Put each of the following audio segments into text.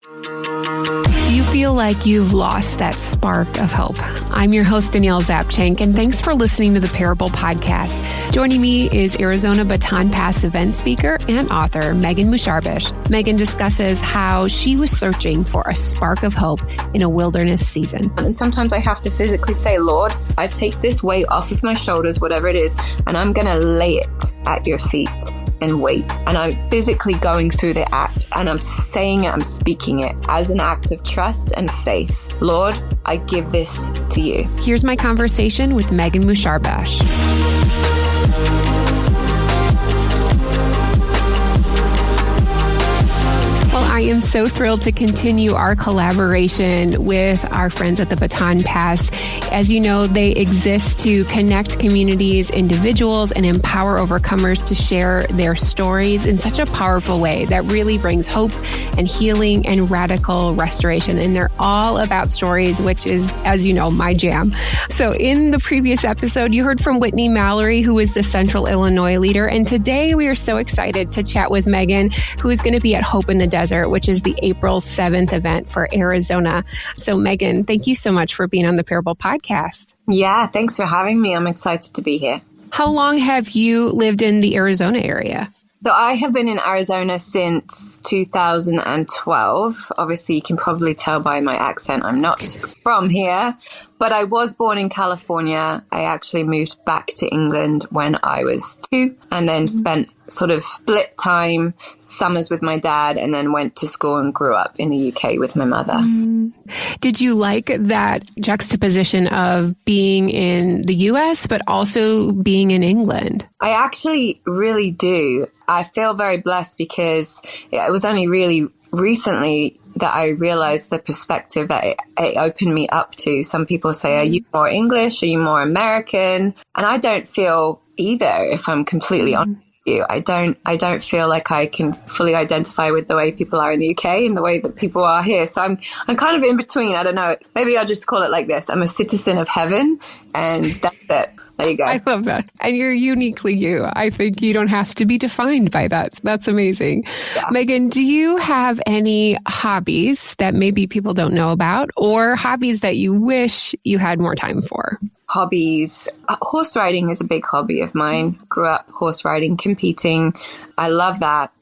Do you feel like you've lost that spark of hope? I'm your host, Danielle Zapchenk, and thanks for listening to the Parable Podcast. Joining me is Arizona Baton Pass event speaker and author, Megan Musharbash. Megan discusses how she was searching for a spark of hope in a wilderness season. And sometimes I have to physically say, Lord, I take this weight off of my shoulders, whatever it is, and I'm going to lay it at your feet and wait. And I'm physically going through the act, and I'm saying it, I'm speaking it as an act of trust and faith. Lord, I give this to you. Here's my conversation with Megan Musharbash. I am so thrilled to continue our collaboration with our friends at the Baton Pass. As you know, they exist to connect communities, individuals, and empower overcomers to share their stories in such a powerful way that really brings hope and healing and radical restoration. And they're all about stories, which is, as you know, my jam. So in the previous episode, you heard from Whitney Mallory, who is the Central Illinois leader. And today we are so excited to chat with Megan, who is going to be at Hope in the Desert, which is the April 7th event for Arizona. So Megan, thank you so much for being on the Parable Podcast. Yeah, thanks for having me. I'm excited to be here. How long have you lived in the Arizona area? So I have been in Arizona since 2012. Obviously, you can probably tell by my accent, I'm not from here, but I was born in California. I actually moved back to England when I was 2 and then spent sort of split time, summers with my dad, and then went to school and grew up in the UK with my mother. Did you like that juxtaposition of being in the US, but also being in England? I actually really do. I feel very blessed because it was only really recently that I realized the perspective that it opened me up to. Some people say, are you more English? Are you more American? And I don't feel either, if I'm completely honest. I don't feel like I can fully identify with the way people are in the UK and the way that people are here. So I'm kind of in between. I don't know. Maybe I'll just call it like this. I'm a citizen of heaven, and that's it. There you go. I love that. And you're uniquely you. I think you don't have to be defined by that. That's amazing. Yeah. Megan, do you have any hobbies that maybe people don't know about, or hobbies that you wish you had more time for? Hobbies. Horse riding is a big hobby of mine. Grew up horse riding, competing. I love that.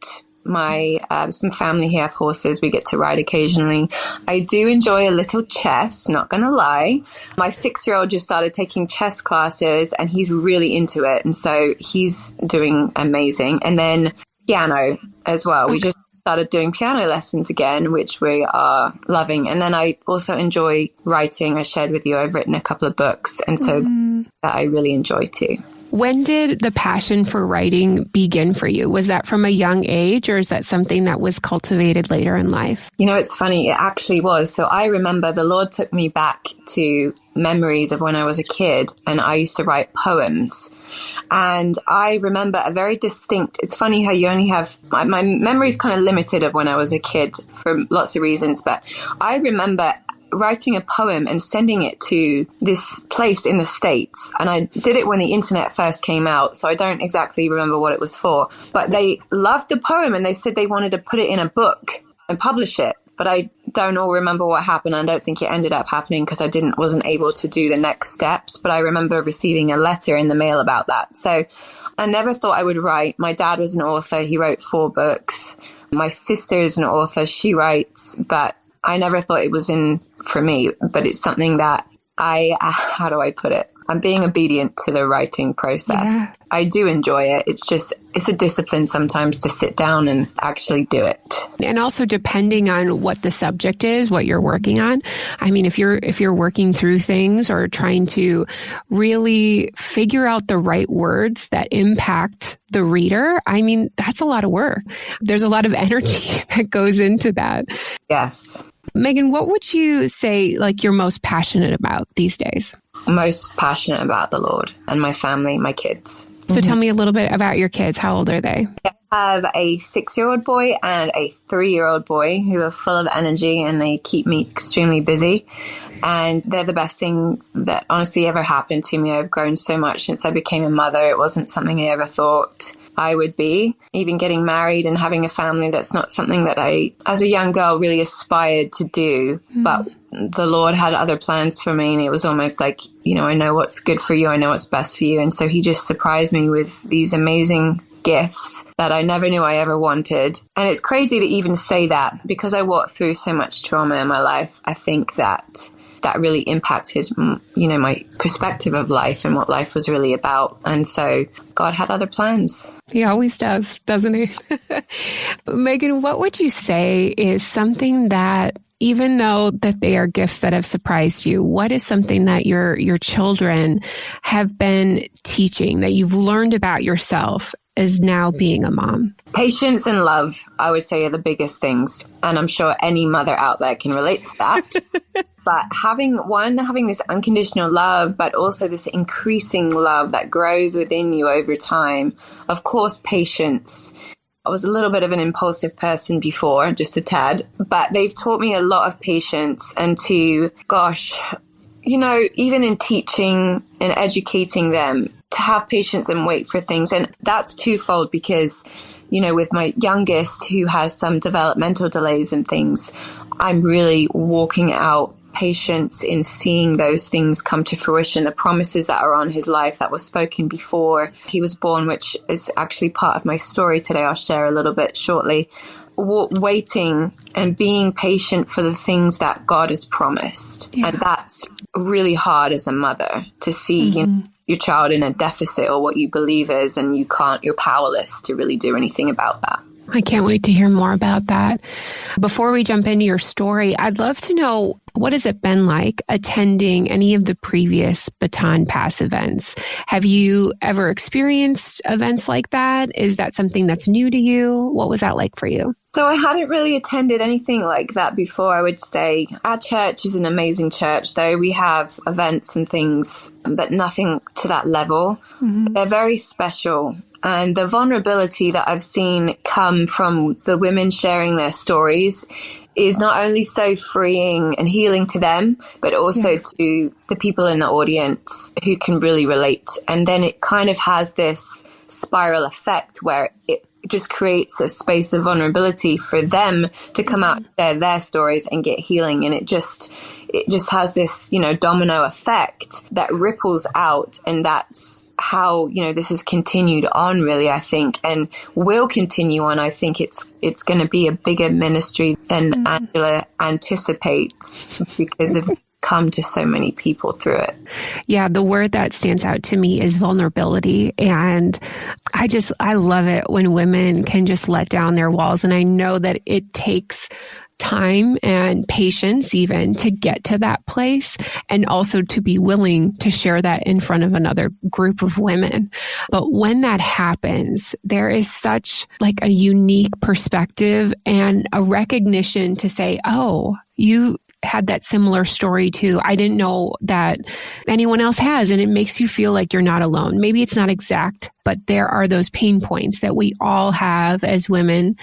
My some family here have horses. We get to ride occasionally. I do enjoy a little chess, not going to lie. My 6-year-old just started taking chess classes and he's really into it. And so he's doing amazing. And then piano as well. We just started doing piano lessons again, which we are loving. And then I also enjoy writing. I shared with you, I've written a couple of books. And so that I really enjoy too. When did the passion for writing begin for you? Was that from a young age, or is that something that was cultivated later in life? You know, it's funny. It actually was. So I remember the Lord took me back to memories of when I was a kid, and I used to write poems. And I remember a very distinct, it's funny how you only have, my memory is kind of limited of when I was a kid for lots of reasons, but I remember writing a poem and sending it to this place in the States. And I did it when the internet first came out, so I don't exactly remember what it was for. But they loved the poem and they said they wanted to put it in a book and publish it. But I don't all remember what happened. I don't think it ended up happening because I wasn't able to do the next steps. But I remember receiving a letter in the mail about that. So I never thought I would write. My dad was an author. He wrote 4 books. My sister is an author. She writes, but I never thought it was in for me, but it's something that how do I put it? I'm being obedient to the writing process. Yeah. I do enjoy it. It's a discipline sometimes to sit down and actually do it. And also depending on what the subject is, what you're working on. I mean, if you're working through things or trying to really figure out the right words that impact the reader, I mean, that's a lot of work. There's a lot of energy that goes into that. Yes. Megan, what would you say like you're most passionate about these days? Most passionate about the Lord and my family, my kids. So tell me a little bit about your kids. How old are they? I have a 6-year-old boy and a 3-year-old boy who are full of energy and they keep me extremely busy. And they're the best thing that honestly ever happened to me. I've grown so much since I became a mother. It wasn't something I ever thought I would be. Even getting married and having a family, that's not something that I, as a young girl, really aspired to do. But the Lord had other plans for me, and it was almost like, I know what's good for you. I know what's best for you. And so he just surprised me with these amazing gifts that I never knew I ever wanted. And it's crazy to even say that, because I walked through so much trauma in my life. I think that really impacted, my perspective of life and what life was really about. And so God had other plans. He always does, doesn't he? Megan, what would you say is something that, even though that they are gifts that have surprised you, what is something that your children have been teaching that you've learned about yourself as now being a mom? Patience and love, I would say, are the biggest things. And I'm sure any mother out there can relate to that. But having this unconditional love, but also this increasing love that grows within you over time. Of course, patience. I was a little bit of an impulsive person before, just a tad, but they've taught me a lot of patience and to, even in teaching and educating them, to have patience and wait for things. And that's twofold because, with my youngest, who has some developmental delays and things, I'm really walking out patience in seeing those things come to fruition, the promises that are on his life that were spoken before he was born, which is actually part of my story today. I'll share a little bit shortly. Waiting and being patient for the things that God has promised. Yeah. And that's really hard as a mother to see your child in a deficit or what you believe is, and you're powerless to really do anything about that. I can't wait to hear more about that. Before we jump into your story, I'd love to know, what has it been like attending any of the previous Baton Pass events? Have you ever experienced events like that? Is that something that's new to you? What was that like for you? So I hadn't really attended anything like that before, I would say. Our church is an amazing church, though. We have events and things, but nothing to that level. Mm-hmm. They're very special. And the vulnerability that I've seen come from the women sharing their stories is not only so freeing and healing to them, but also to the people in the audience who can really relate. And then it kind of has this spiral effect where it just creates a space of vulnerability for them to come out and share their stories and get healing. And it just has this, domino effect that ripples out. And that's how, this has continued on, really, I think, and will continue on. I think it's going to be a bigger ministry than Angela anticipates because of come to so many people through it. Yeah, the word that stands out to me is vulnerability. And I love it when women can just let down their walls. And I know that it takes time and patience even to get to that place, and also to be willing to share that in front of another group of women. But when that happens, there is such like a unique perspective and a recognition to say, oh, you had that similar story too. I didn't know that anyone else has. And it makes you feel like you're not alone. Maybe it's not exact, but there are those pain points that we all have as women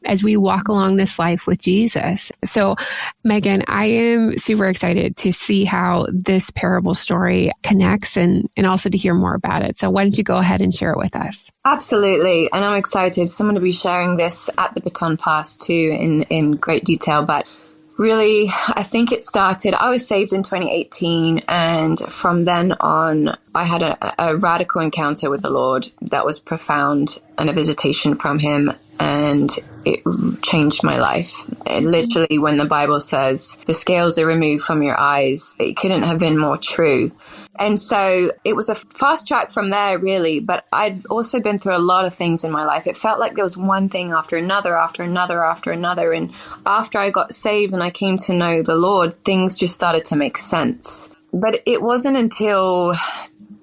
as we walk along this life with Jesus. So Megan, I am super excited to see how this parable story connects and also to hear more about it. So why don't you go ahead and share it with us? Absolutely. And I'm excited. So I'm going to be sharing this at the Baton Pass too in great detail, but really, I think it started, I was saved in 2018, and from then on, I had a radical encounter with the Lord that was profound, and a visitation from him, and it changed my life. It literally, when the Bible says the scales are removed from your eyes, it couldn't have been more true. And so it was a fast track from there, really. But I'd also been through a lot of things in my life. It felt like there was one thing after another, after another, after another. And after I got saved and I came to know the Lord, things just started to make sense. But it wasn't until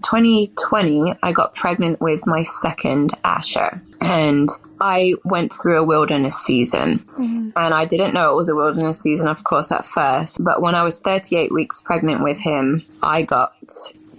2020 I got pregnant with my second Asher. And I went through a wilderness season. Mm-hmm. And I didn't know it was a wilderness season, of course, at first. But when I was 38 weeks pregnant with him, I got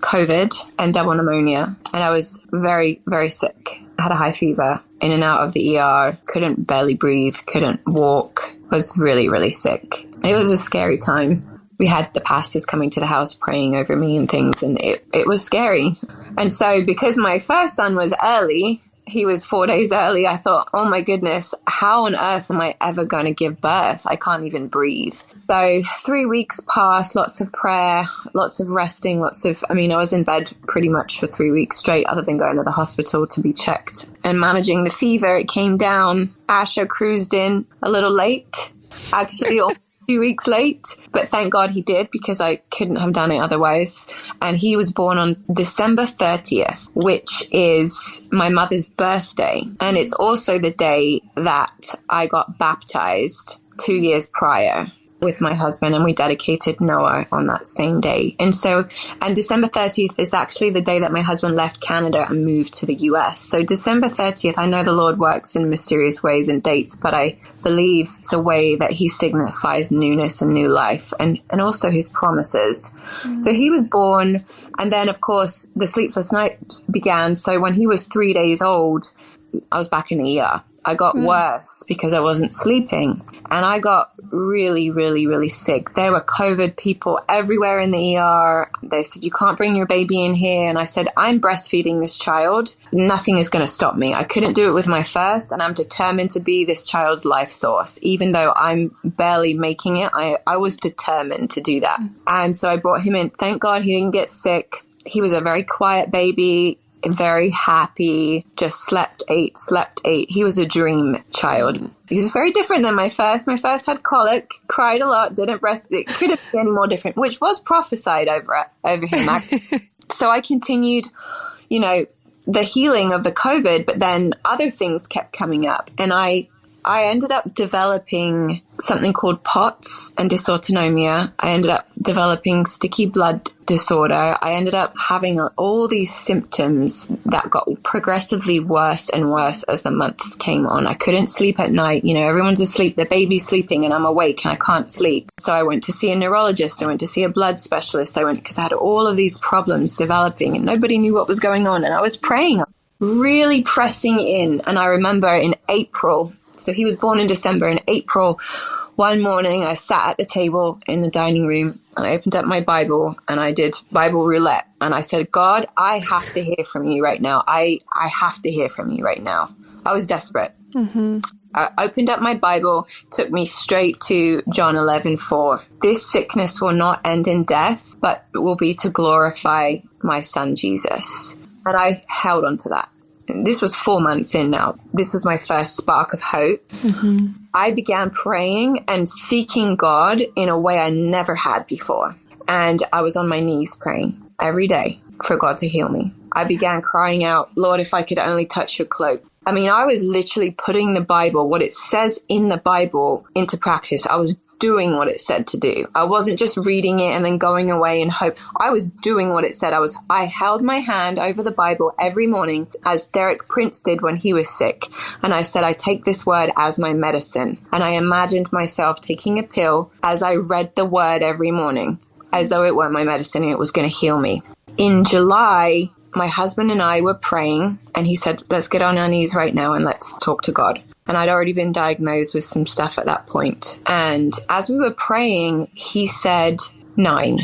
COVID and double pneumonia. And I was very, very sick. I had a high fever, in and out of the ER, couldn't barely breathe, couldn't walk, was really, really sick. It was a scary time. We had the pastors coming to the house praying over me and things, and it was scary. And so because my first son was early, he was 4 days early, I thought, oh my goodness, how on earth am I ever going to give birth? I can't even breathe. So 3 weeks passed, lots of prayer, lots of resting, I was in bed pretty much for 3 weeks straight, other than going to the hospital to be checked and managing the fever. It came down. Asher cruised in a little late, actually 2 weeks late, but thank God he did, because I couldn't have done it otherwise. And he was born on December 30th, which is my mother's birthday. And it's also the day that I got baptized 2 years prior with my husband, and we dedicated Noah on that same day. And December 30th is actually the day that my husband left Canada and moved to the US. So December 30th, I know the Lord works in mysterious ways and dates, but I believe it's a way that he signifies newness and new life, and also his promises. Mm-hmm. So he was born, and then of course the sleepless night began. So when he was 3 days old, I was back in the ER. I got worse because I wasn't sleeping, and I got really, really, really sick. There were COVID people everywhere in the ER. They said, you can't bring your baby in here. And I said, I'm breastfeeding this child. Nothing is going to stop me. I couldn't do it with my first, and I'm determined to be this child's life source. Even though I'm barely making it, I was determined to do that. And so I brought him in. Thank God he didn't get sick. He was a very quiet baby, very happy, just slept, ate. He was a dream child. He was very different than my first. My first had colic, cried a lot, didn't breast. It couldn't be any more different, which was prophesied over him. So I continued, the healing of the COVID, but then other things kept coming up, and I ended up developing something called POTS and dysautonomia. I ended up developing sticky blood disorder. I ended up having all these symptoms that got progressively worse and worse as the months came on. I couldn't sleep at night. Everyone's asleep, the baby's sleeping, and I'm awake and I can't sleep. So I went to see a neurologist. I went to see a blood specialist. Because I had all of these problems developing and nobody knew what was going on. And I was praying, really pressing in. And I remember in April, so he was born in December. In April, one morning, I sat at the table in the dining room and I opened up my Bible and I did Bible roulette. And I said, God, I have to hear from you right now. I have to hear from you right now. I was desperate. Mm-hmm. I opened up my Bible, took me straight to John 11:4. This sickness will not end in death, but will be to glorify my son, Jesus. And I held on to that. This was 4 months in now. This was my first spark of hope. Mm-hmm. I began praying and seeking God in a way I never had before. And I was on my knees praying every day for God to heal me. I began crying out, Lord, if I could only touch your cloak. I was literally putting the Bible, what it says in the Bible, into practice. I was doing what it said to do. I wasn't just reading it and then going away in hope. I was doing what it said. I held my hand over the Bible every morning, as Derek Prince did when he was sick. And I said, I take this word as my medicine. And I imagined myself taking a pill as I read the word every morning, as though it were my medicine and it was going to heal me. In July, my husband and I were praying, and he said, let's get on our knees right now and let's talk to God. And I'd already been diagnosed with some stuff at that point. And as we were praying, he said 9.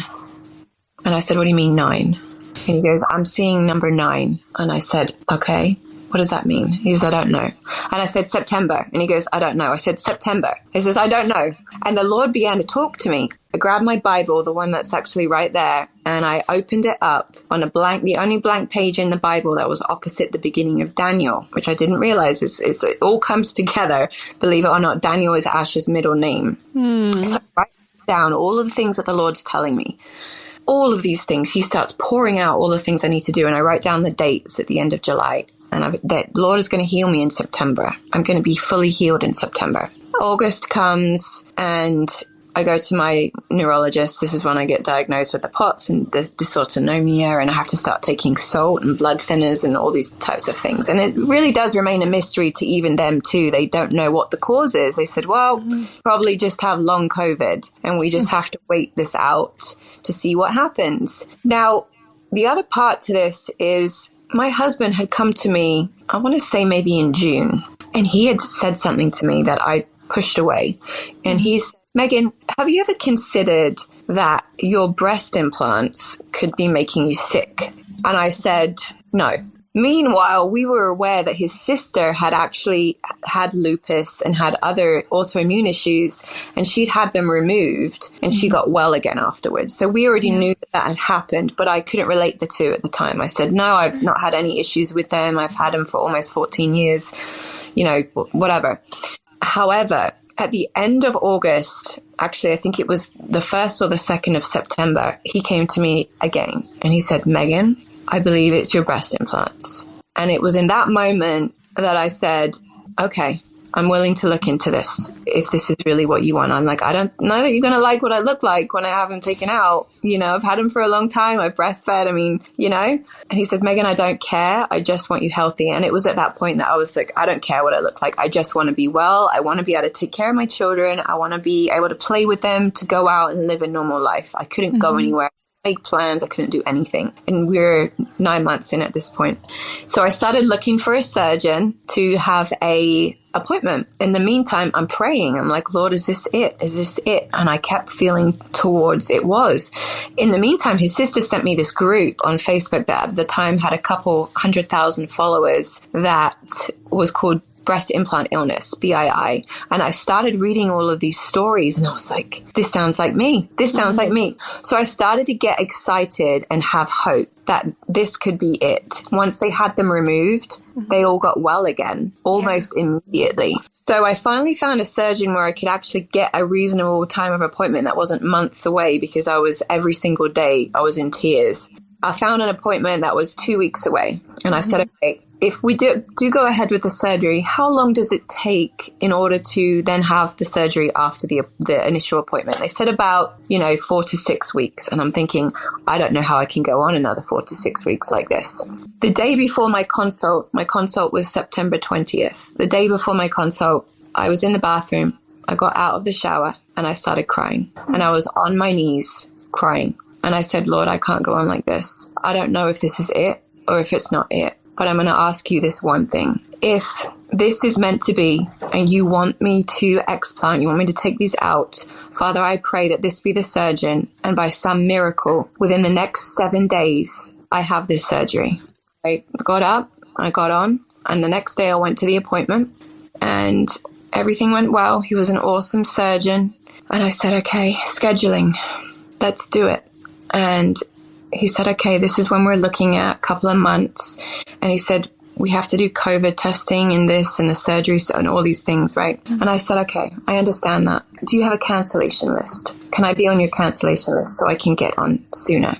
And I said, what do you mean 9? And he goes, I'm seeing number 9. And I said, okay, what does that mean? He says, I don't know. And I said, September. And he goes, I don't know. I said, September. He says, I don't know. And the Lord began to talk to me. I grabbed my Bible, the one that's actually right there, and I opened it up on the only blank page in the Bible that was opposite the beginning of Daniel, which I didn't realize it all comes together. Believe it or not, Daniel is Asher's middle name. So I write down all of the things that the Lord's telling me. All of these things, he starts pouring out all the things I need to do, and I write down the dates at the end of July. And the Lord is going to heal me in September. I'm going to be fully healed in September. August comes, and I go to my neurologist. This is when I get diagnosed with the POTS and the dysautonomia, and I have to start taking salt and blood thinners and all these types of things. And it really does remain a mystery to even them too. They don't know what the cause is. They said, well, probably just have long COVID, and we just have to wait this out to see what happens. Now, the other part to this is my husband had come to me, I want to say maybe in June, and he had said something to me that I pushed away. And he said, Megan, have you ever considered that your breast implants could be making you sick? And I said, no. Meanwhile, we were aware that his sister had actually had lupus and had other autoimmune issues, and she'd had them removed, and she got well again afterwards. So we already knew that had happened, but I couldn't relate the two at the time. I said, no, I've not had any issues with them. I've had them for almost 14 years, whatever. However, at the end of August, actually, I think it was the 1st or the 2nd of September, he came to me again and he said, Megan, I believe it's your breast implants. And it was in that moment that I said, okay, I'm willing to look into this if this is really what you want. I'm like, I don't know that you're going to like what I look like when I have them taken out. I've had them for a long time. I've breastfed. And he said, Megan, I don't care. I just want you healthy. And it was at that point that I was like, I don't care what I look like. I just want to be well. I want to be able to take care of my children. I want to be able to play with them, to go out and live a normal life. I couldn't go anywhere. Make plans. I couldn't do anything. And we're 9 months in at this point. So I started looking for a surgeon to have a appointment. In the meantime, I'm praying. I'm like, Lord, is this it? Is this it? And I kept feeling towards it was. In the meantime, his sister sent me this group on Facebook that at the time had a couple 100,000 followers that was called Breast Implant Illness, BII. And I started reading all of these stories and I was like, this sounds like me. This sounds like me. So I started to get excited and have hope that this could be it. Once they had them removed, they all got well again, almost immediately. So I finally found a surgeon where I could actually get a reasonable time of appointment that wasn't months away, because every single day I was in tears. I found an appointment that was 2 weeks away. And I said, okay, if we do go ahead with the surgery, how long does it take in order to then have the surgery after the initial appointment? They said about, 4 to 6 weeks. And I'm thinking, I don't know how I can go on another 4 to 6 weeks like this. The day before my consult was September 20th. The day before my consult, I was in the bathroom. I got out of the shower and I started crying. And I was on my knees crying. And I said, Lord, I can't go on like this. I don't know if this is it or if it's not it. But I'm going to ask you this one thing. If this is meant to be and you want me to explant, you want me to take these out, Father, I pray that this be the surgeon, and by some miracle, within the next 7 days, I have this surgery. I got up, I got on, and the next day I went to the appointment and everything went well. He was an awesome surgeon. And I said, okay, scheduling, let's do it. And he said, okay, this is when we're looking at a couple of months. And he said, we have to do COVID testing and this and the surgery and all these things, right? And I said, okay, I understand that. Do you have a cancellation list? Can I be on your cancellation list so I can get on sooner?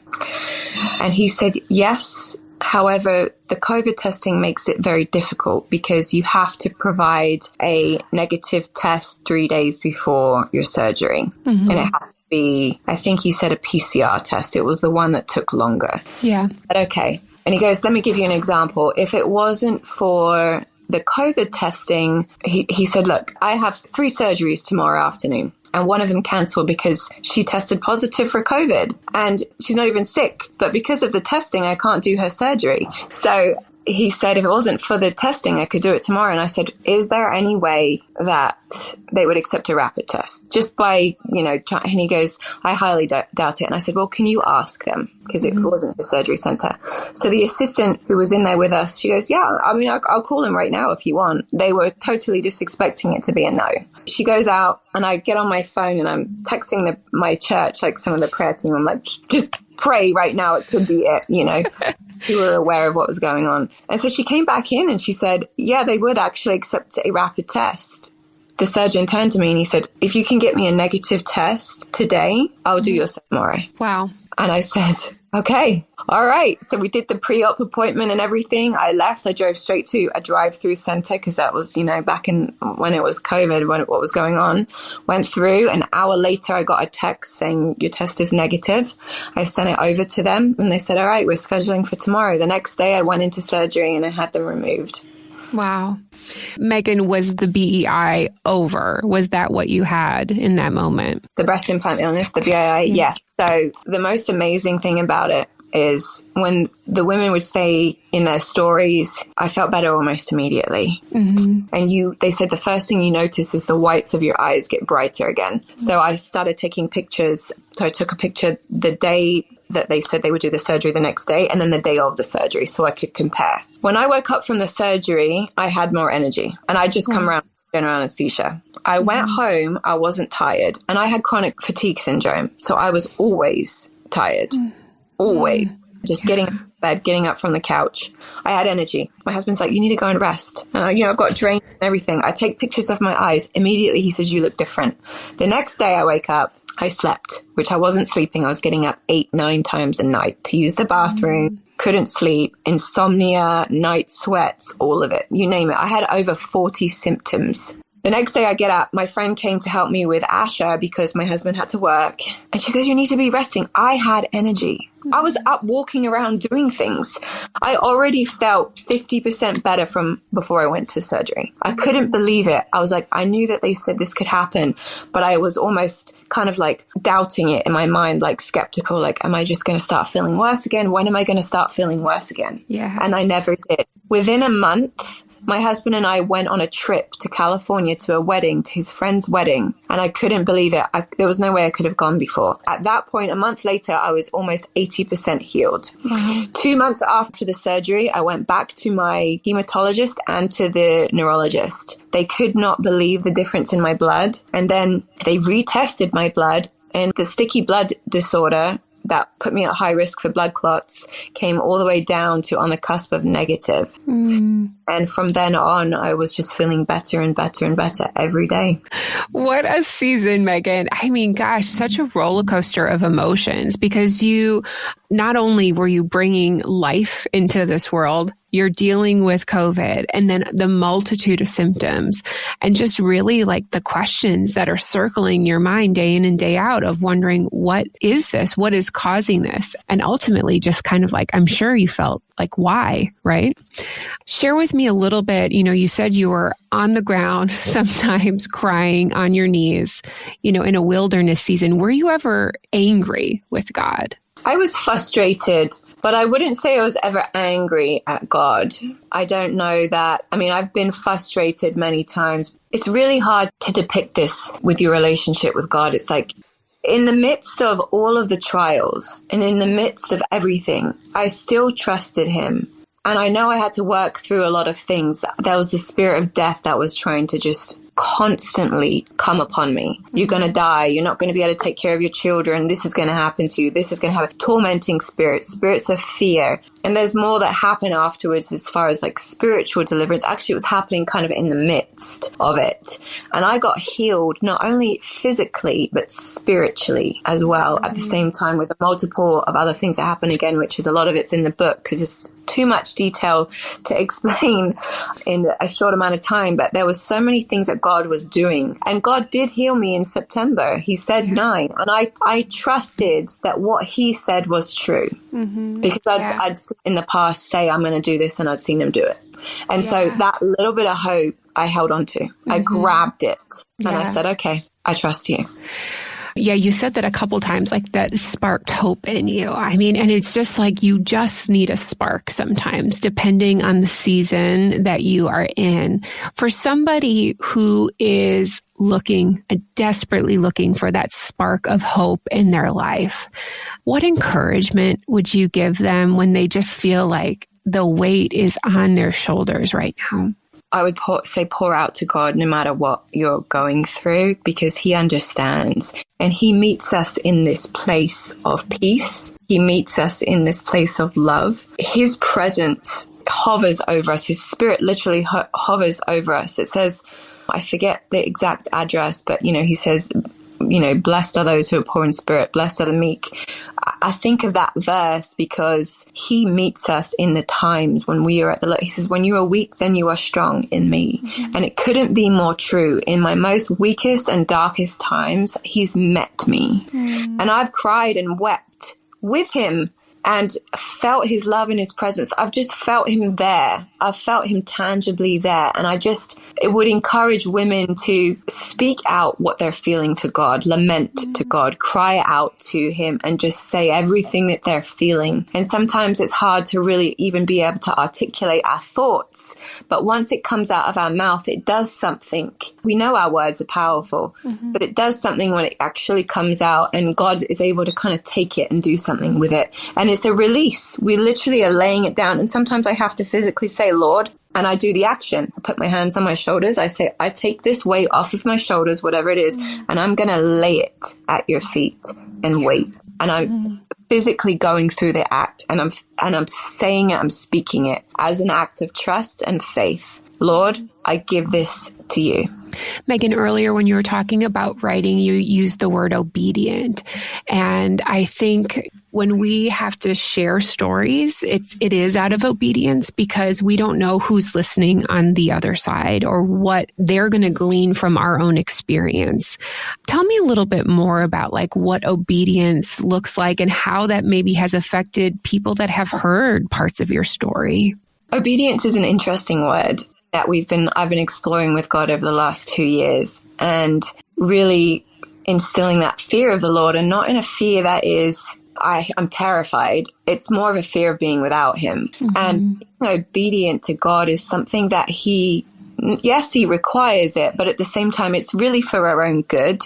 And he said, yes. However, the COVID testing makes it very difficult because you have to provide a negative test 3 days before your surgery. And it has to be, I think he said a PCR test. It was the one that took longer. Yeah. But okay. And he goes, let me give you an example. If it wasn't for the COVID testing, he said, look, I have 3 surgeries tomorrow afternoon. And one of them canceled because she tested positive for COVID and she's not even sick. But because of the testing, I can't do her surgery. So he said, if it wasn't for the testing, I could do it tomorrow. And I said, is there any way that they would accept a rapid test just by, and he goes, I highly doubt it. And I said, well, can you ask them? Because it wasn't the surgery center. So the assistant who was in there with us, she goes, yeah, I'll call him right now if you want. They were totally just expecting it to be a no. She goes out and I get on my phone and I'm texting my church, like some of the prayer team. I'm like, just pray right now. It could be it, who were aware of what was going on. And so she came back in and she said, yeah, they would actually accept a rapid test. The surgeon turned to me and he said, if you can get me a negative test today, I'll do yours tomorrow. Wow. And I said, okay, all right. So we did the pre-op appointment and everything. I left. I drove straight to a drive-through center because that was, back in when it was COVID, what was going on. Went through. An hour later, I got a text saying your test is negative. I sent it over to them and they said, all right, we're scheduling for tomorrow. The next day I went into surgery and I had them removed. Wow. Megan, was the BEI over? Was that what you had in that moment? The breast implant illness, the BII, yes. So the most amazing thing about it is when the women would say in their stories, I felt better almost immediately. And they said the first thing you notice is the whites of your eyes get brighter again. So I started taking pictures. So I took a picture the day that they said they would do the surgery the next day, and then the day of the surgery, so I could compare. When I woke up from the surgery, I had more energy, and I just come around general anesthesia. I went home, I wasn't tired, and I had chronic fatigue syndrome, so I was always tired, always. Just getting out of bed, getting up from the couch. I had energy. My husband's like, you need to go and rest. And I've got drained and everything. I take pictures of my eyes. Immediately, he says, you look different. The next day I wake up, I slept, which I wasn't sleeping. I was getting up 8-9 times a night to use the bathroom. Couldn't sleep, insomnia, night sweats, all of it. You name it. I had over 40 symptoms. The next day I get up, my friend came to help me with Asha because my husband had to work. And she goes, you need to be resting. I had energy. I was up walking around doing things. I already felt 50% better from before I went to surgery. I couldn't believe it. I was like, I knew that they said this could happen, but I was almost kind of like doubting it in my mind, like skeptical, like, am I just going to start feeling worse again? When am I going to start feeling worse again? Yeah. And I never did. Within a month, my husband and I went on a trip to California to a wedding, to his friend's wedding, and I couldn't believe it. There was no way I could have gone before. At that point, a month later, I was almost 80% healed. 2 months after the surgery, I went back to my hematologist and to the neurologist. They could not believe the difference in my blood, and then they retested my blood, and the sticky blood disorder that put me at high risk for blood clots came all the way down to on the cusp of negative. And from then on, I was just feeling better and better and better every day. What a season, Megan. I mean, gosh, such a roller coaster of emotions, because you not only were you bringing life into this world, you're dealing with COVID and then the multitude of symptoms and just really like the questions that are circling your mind day in and day out of wondering, what is this? What is causing this? And ultimately just kind of like, I'm sure you felt like, why, right? Share with me a little bit. You said you were on the ground, sometimes crying on your knees, in a wilderness season. Were you ever angry with God? I was frustrated, but I wouldn't say I was ever angry at God. I don't know that. I mean, I've been frustrated many times. It's really hard to depict this with your relationship with God. It's like in the midst of all of the trials and in the midst of everything, I still trusted him. And I know I had to work through a lot of things. There was the spirit of death that was trying to just constantly come upon me. You're going to die. You're not going to be able to take care of your children. This is going to happen to you. This is going to have tormenting spirits of fear. And there's more that happened afterwards as far as like spiritual deliverance. Actually, it was happening kind of in the midst of it. And I got healed not only physically, but spiritually as well at the same time, with a multiple of other things that happen again, which is a lot of it's in the book because it's too much detail to explain in a short amount of time. But there was so many things that God was doing. And God did heal me in September. He said 9. And I trusted that what he said was true. Because I'd in the past say, I'm going to do this, and I'd seen him do it. And so that little bit of hope I held on to. I grabbed it and I said, okay, I trust you. Yeah, you said that a couple times, like that sparked hope in you. I mean, and it's just like you just need a spark sometimes, depending on the season that you are in. For somebody who is desperately looking for that spark of hope in their life, what encouragement would you give them when they just feel like the weight is on their shoulders right now? I would say pour out to God no matter what you're going through, because he understands and he meets us in this place of peace. He meets us in this place of love. His presence hovers over us. His spirit literally hovers over us. It says, I forget the exact address, but, he says, blessed are those who are poor in spirit, blessed are the meek. I think of that verse because he meets us in the times when we are at the low. He says, when you are weak, then you are strong in me. And it couldn't be more true. In my most weakest and darkest times, he's met me. And I've cried and wept with him and felt his love and his presence. I've just felt him there. I've felt him tangibly there. And I just it would encourage women to speak out what they're feeling to God, lament to God, cry out to him, and just say everything that they're feeling. And sometimes it's hard to really even be able to articulate our thoughts. But once it comes out of our mouth, it does something. We know our words are powerful, but it does something when it actually comes out, and God is able to kind of take it and do something with it. And it's a release. We literally are laying it down. And sometimes I have to physically say, Lord, and I do the action. I put my hands on my shoulders. I say, I take this weight off of my shoulders, whatever it is, and I'm going to lay it at your feet and wait. And I'm physically going through the act, and I'm saying it, I'm speaking it as an act of trust and faith. Lord, I give this to you. Megan, earlier when you were talking about writing, you used the word obedient. And I think when we have to share stories, it is out of obedience, because we don't know who's listening on the other side or what they're going to glean from our own experience. Tell me a little bit more about like what obedience looks like and how that maybe has affected people that have heard parts of your story. Obedience is an interesting word that I've been exploring with God over the last 2 years, and really instilling that fear of the Lord, and not in a fear that is, I'm terrified. It's more of a fear of being without him. And being obedient to God is something that he requires it, but at the same time, it's really for our own good,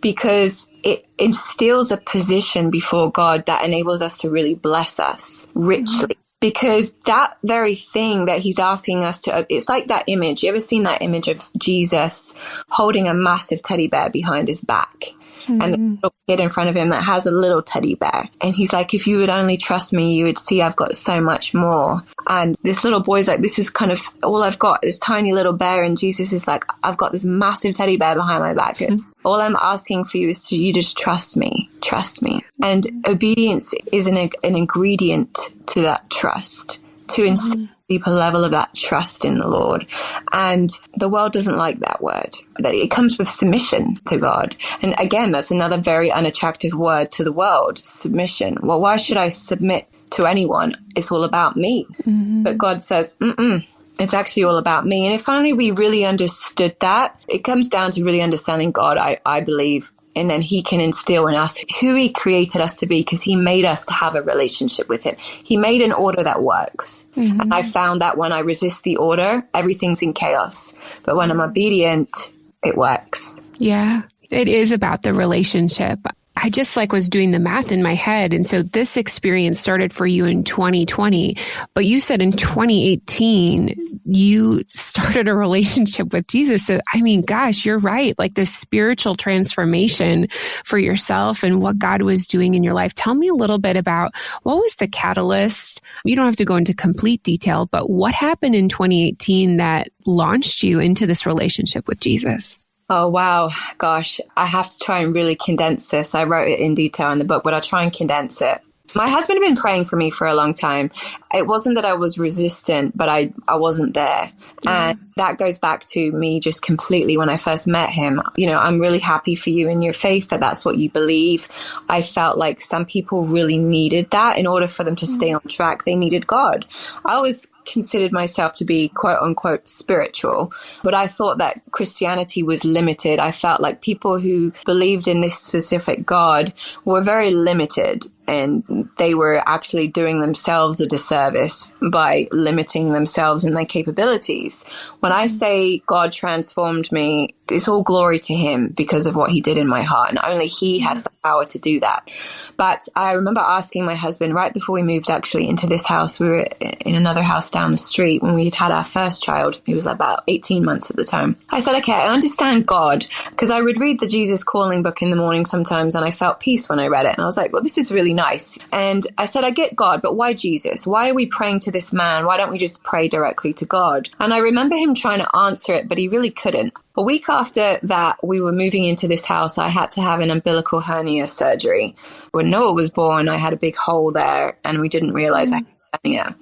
because it instills a position before God that enables us to really bless us richly. Because that very thing that he's asking us to, it's like that image. You ever seen that image of Jesus holding a massive teddy bear behind his back? And the little kid in front of him that has a little teddy bear. And he's like, if you would only trust me, you would see I've got so much more. And this little boy's like, this is kind of all I've got, this tiny little bear. And Jesus is like, I've got this massive teddy bear behind my back. It's all I'm asking for you is for you to just trust me. Trust me. And obedience is an ingredient to that trust, to instill a deeper level of that trust in the Lord. And the world doesn't like that word. It comes with submission to God. And again, that's another very unattractive word to the world, submission. Well, why should I submit to anyone? It's all about me. But God says, it's actually all about me. And if only we really understood that, it comes down to really understanding God, I believe. And then he can instill in us who he created us to be, because he made us to have a relationship with him. He made an order that works. And I found that when I resist the order, everything's in chaos. But when I'm obedient, it works. Yeah, it is about the relationship. I just was doing the math in my head. And so this experience started for you in 2020, but you said in 2018, you started a relationship with Jesus. So, I mean, gosh, you're right. Like this spiritual transformation for yourself and what God was doing in your life. Tell me a little bit about what was the catalyst? You don't have to go into complete detail, but what happened in 2018 that launched you into this relationship with Jesus? Oh, wow. Gosh, I have to try and really condense this. I wrote it in detail in the book, but I'll try and condense it. My husband had been praying for me for a long time. It wasn't that I was resistant, but I wasn't there. And that goes back to me just completely when I first met him. You know, I'm really happy for you in your faith, that's what you believe. I felt like some people really needed that in order for them to stay on track. They needed God. I always considered myself to be quote unquote spiritual, but I thought that Christianity was limited. I felt like people who believed in this specific God were very limited, and they were actually doing themselves a disservice by limiting themselves and their capabilities. When I say God transformed me, it's all glory to him because of what he did in my heart. And only he has the power to do that. But I remember asking my husband right before we moved actually into this house, we were in another house down the street when we'd had our first child. He was about 18 months at the time. I said, okay, I understand God, because I would read the Jesus Calling book in the morning sometimes, and I felt peace when I read it. And I was like, well, this is really nice. And I said, I get God, but why Jesus? Why are we praying to this man? Why don't we just pray directly to God? And I remember him trying to answer it, but he really couldn't. A week after that, we were moving into this house. I had to have an umbilical hernia surgery. When Noah was born, I had a big hole there, and we didn't realize I had a hernia.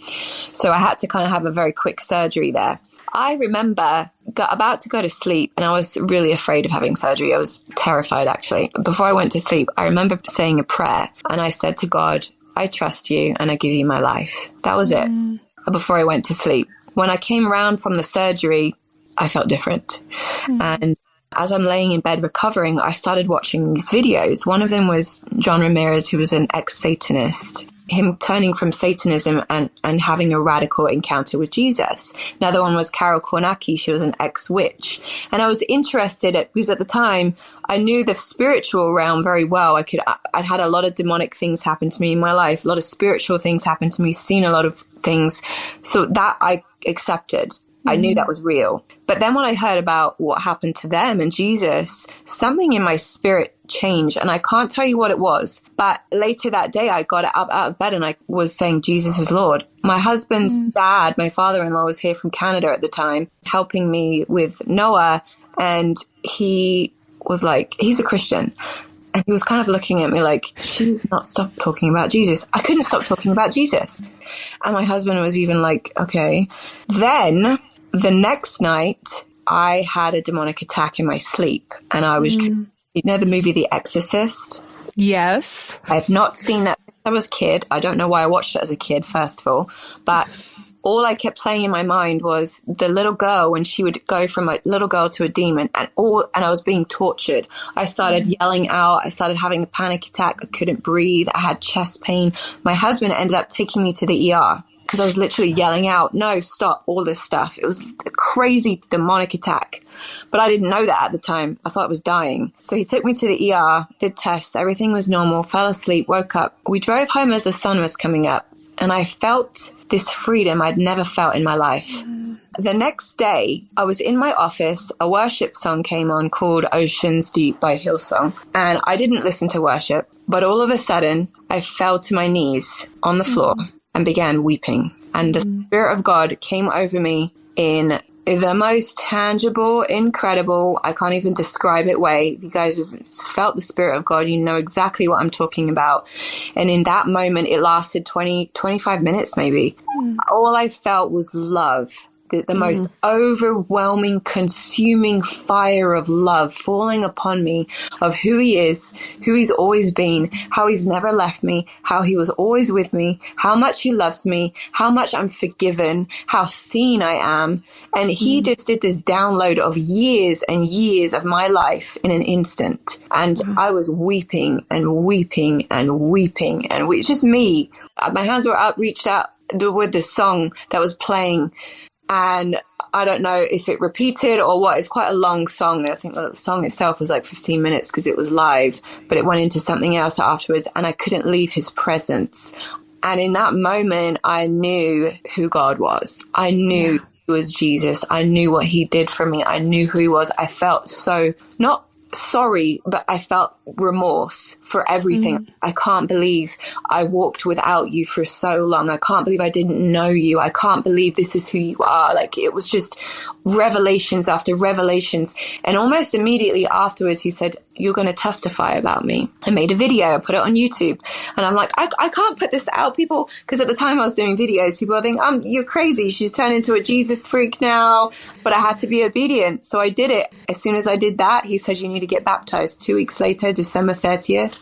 So I had to kind of have a very quick surgery there. I remember about to go to sleep, and I was really afraid of having surgery. I was terrified, actually. Before I went to sleep, I remember saying a prayer, and I said to God, I trust you, and I give you my life. That was it, before I went to sleep. When I came around from the surgery, I felt different. And as I'm laying in bed recovering, I started watching these videos. One of them was John Ramirez, who was an ex-Satanist, him turning from Satanism and having a radical encounter with Jesus. Another one was Carol Kornacki. She was an ex-witch. And I was interested because at the time I knew the spiritual realm very well. I'd had a lot of demonic things happen to me in my life, a lot of spiritual things happen to me, seen a lot of things. So that I accepted. I knew that was real. But then when I heard about what happened to them and Jesus, something in my spirit changed. And I can't tell you what it was. But later that day, I got up out of bed and I was saying, Jesus is Lord. My husband's dad, my father-in-law, was here from Canada at the time, helping me with Noah. And he was like, he's a Christian. And he was kind of looking at me like, she's not stopped talking about Jesus. I couldn't stop talking about Jesus. And my husband was even like, okay. Then the next night, I had a demonic attack in my sleep. And I was, you know the movie The Exorcist? Yes. I've not seen that since I was a kid. I don't know why I watched it as a kid, first of all. But all I kept playing in my mind was the little girl when she would go from a little girl to a demon, and I was being tortured. I started yelling out. I started having a panic attack. I couldn't breathe. I had chest pain. My husband ended up taking me to the ER because I was literally yelling out, no, stop, all this stuff. It was a crazy demonic attack. But I didn't know that at the time. I thought I was dying. So he took me to the ER, did tests. Everything was normal, fell asleep, woke up. We drove home as the sun was coming up. And I felt this freedom I'd never felt in my life. The next day, I was in my office. A worship song came on called Oceans Deep by Hillsong. And I didn't listen to worship. But all of a sudden, I fell to my knees on the floor and began weeping. And the Spirit of God came over me in the most tangible, incredible, I can't even describe it way. If you guys have felt the Spirit of God, you know exactly what I'm talking about. And in that moment, it lasted 25 minutes maybe. All I felt was love. The most overwhelming, consuming fire of love falling upon me of who he is, who he's always been, how he's never left me, how he was always with me, how much he loves me, how much I'm forgiven, how seen I am. And he just did this download of years and years of my life in an instant. And I was weeping and weeping and weeping and just me. My hands were up, reached out with the song that was playing. And I don't know if it repeated or what. It's quite a long song. I think the song itself was like 15 minutes because it was live, but it went into something else afterwards and I couldn't leave his presence. And in that moment, I knew who God was. I knew he was Jesus. I knew what he did for me. I knew who he was. I felt so not sorry, but I felt remorse for everything. I can't believe I walked without you for so long. I can't believe I didn't know you. I can't believe this is who you are. Like, it was just revelations after revelations. And almost immediately afterwards, he said, you're going to testify about me. I made a video, I put it on YouTube. And I'm like, I can't put this out, people, because at the time I was doing videos, people think, you're crazy. She's turned into a Jesus freak now. But I had to be obedient. So I did it. As soon as I did that, he said, you need to get baptized. 2 weeks later, December 30th,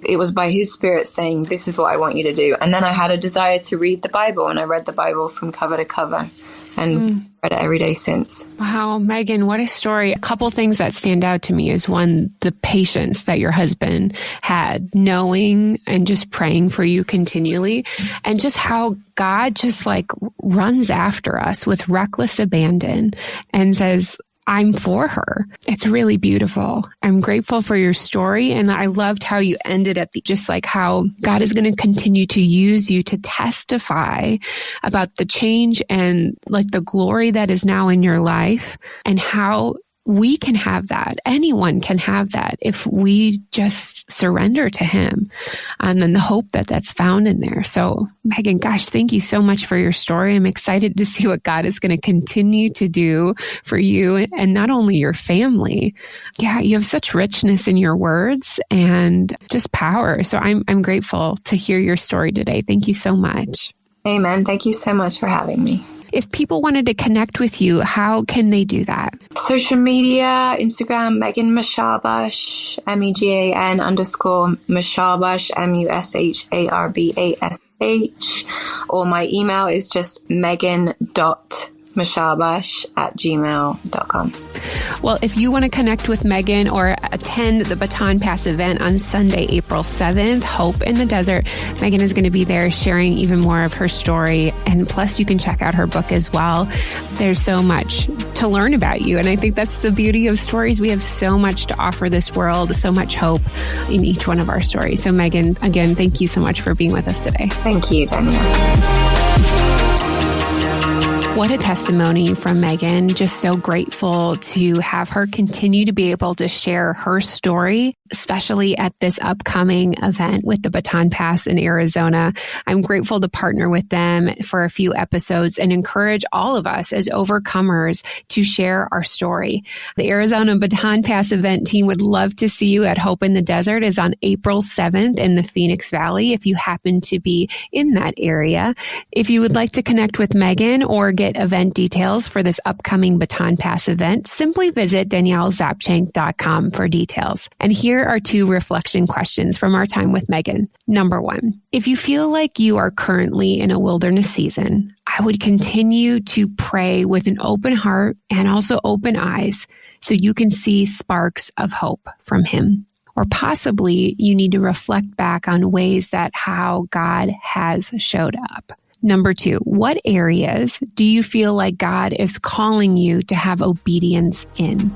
it was by his Spirit saying, this is what I want you to do. And then I had a desire to read the Bible, and I read the Bible from cover to cover and read it every day since. Wow, Megan, what a story. A couple things that stand out to me is one, the patience that your husband had, knowing and just praying for you continually, and just how God just like runs after us with reckless abandon and says, I'm for her. It's really beautiful. I'm grateful for your story. And I loved how you ended at just like how God is going to continue to use you to testify about the change and like the glory that is now in your life, and how we can have that. Anyone can have that if we just surrender to him, and then the hope that that's found in there. So Megan, gosh, thank you so much for your story. I'm excited to see what God is going to continue to do for you and not only your family. Yeah, you have such richness in your words and just power. So I'm grateful to hear your story today. Thank you so much. Amen. Thank you so much for having me. If people wanted to connect with you, how can they do that? Social media, Instagram, Megan Musharbash, MEGAN_Musharbash, MUSHARBASH. Or my email is just megan.musharbash musharbash@gmail.com. Well, if you want to connect with Megan or attend the Baton Pass event on Sunday, April 7th, Hope in the Desert, Megan is going to be there sharing even more of her story. And plus, you can check out her book as well. There's so much to learn about you. And I think that's the beauty of stories. We have so much to offer this world, so much hope in each one of our stories. So Megan, again, thank you so much for being with us today. Thank you, Danielle. What a testimony from Megan. Just so grateful to have her continue to be able to share her story, especially at this upcoming event with the Baton Pass in Arizona. I'm grateful to partner with them for a few episodes and encourage all of us as overcomers to share our story. The Arizona Baton Pass event team would love to see you at Hope in the Desert is on April 7th in the Phoenix Valley if you happen to be in that area. If you would like to connect with Megan or get event details for this upcoming Baton Pass event, simply visit daniellezapchenk.com for details. And here are 2 reflection questions from our time with Megan. Number 1, if you feel like you are currently in a wilderness season, I would continue to pray with an open heart and also open eyes so you can see sparks of hope from Him. Or possibly you need to reflect back on ways that how God has showed up. Number 2, what areas do you feel like God is calling you to have obedience in?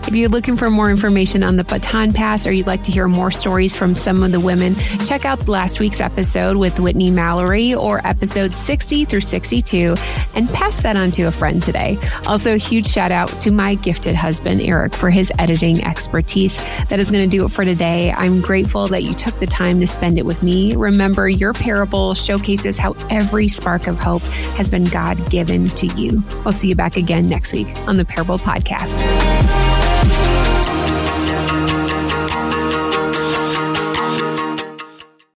If you're looking for more information on the Baton Pass or you'd like to hear more stories from some of the women, check out last week's episode with Whitney Mallory or episodes 60 through 62 and pass that on to a friend today. Also, a huge shout out to my gifted husband, Eric, for his editing expertise. That is going to do it for today. I'm grateful that you took the time to spend it with me. Remember, your parable showcases how every spark of hope has been God given to you. I'll see you back again next week on the Parable Podcast.